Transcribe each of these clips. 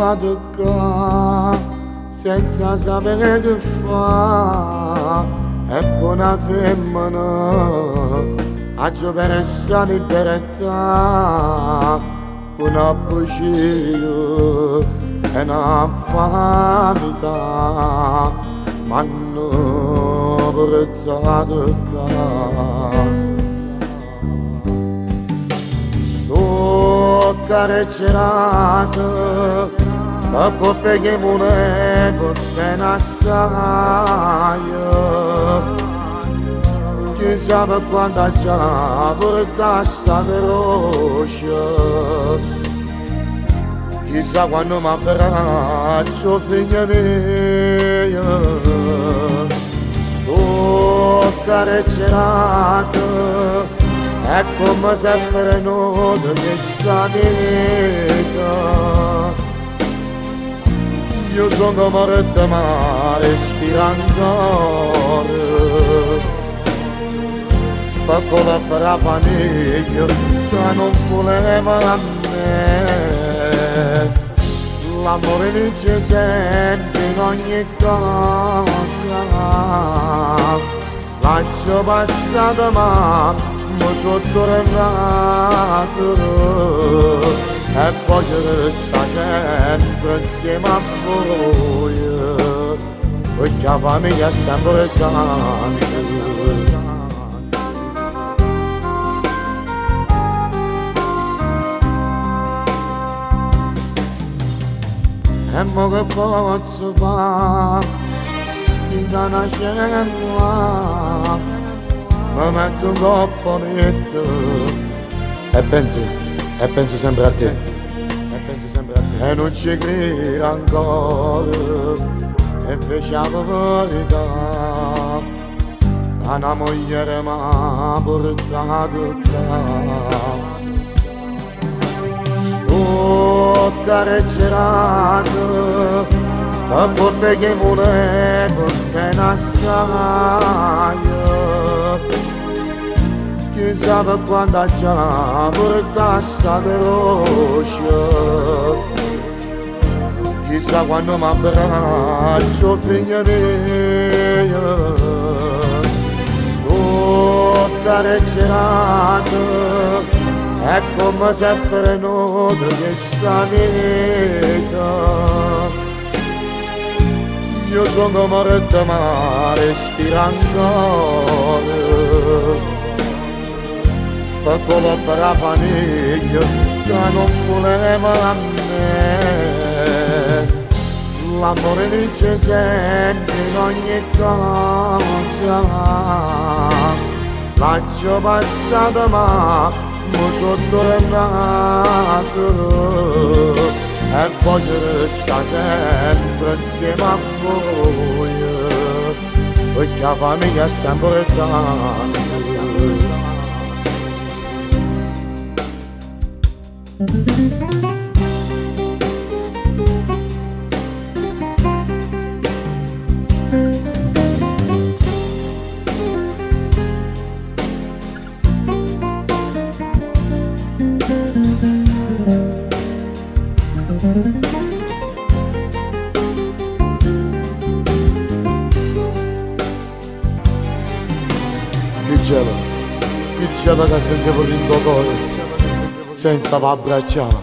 va toccare senza sapere che fa. È buona femmina, agio per essa libertà, una bugia e una famità, ma non portato qua. Sto carcerato, ma coppe che volevo appena assai. Chissà per quanta già porta sta croce, chissà quando mi abbraccio figlia mia. Sto carcerato, è come se frenato questa vita. Io sono morto ma respiro ancora, piccola per la famiglia che non voleva a me. L'amore vince sempre in ogni cosa, l'ho passato ma mi sono tornato e voglio restare sempre insieme a voi, perché la famiglia è sempre tanta. E mo che posso fare, in una cella, mi metto un coppoletto e penso sempre a te, e non ci credo ancora, e invece la verità, che una moglie mi ha portato qua. Sto carcerato, ma coppe che volevo appena assai. Chissà per quanta già porta sta croce, chissà quando mi abbraccio figlia mia. Sto carcerato, è come se frenato questa vita. Io sono morto ma respiro ancora, piccola per la famiglia che non voleva a me. L'amore vince sempre in ogni cosa, l'ho passato ma mi sono tornato e voglio restare sempre insieme a voi, perché la famiglia è sempre tanta. Che c'era che sentivo lindo cuore, senza va abbracciare.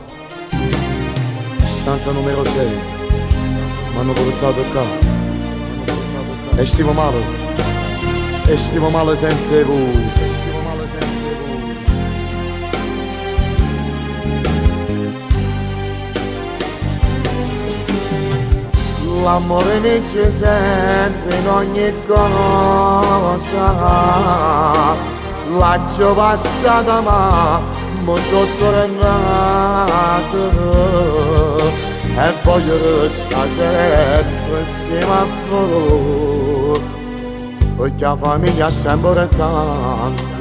Stanza numero 6, mi hanno portato qua. E stiamo male senza voi. L'amore vince sempre in ogni cosa, l'ho passata ma mi sono tornato e voglio restare sempre insieme a voi, perché la famiglia è sempre tanta.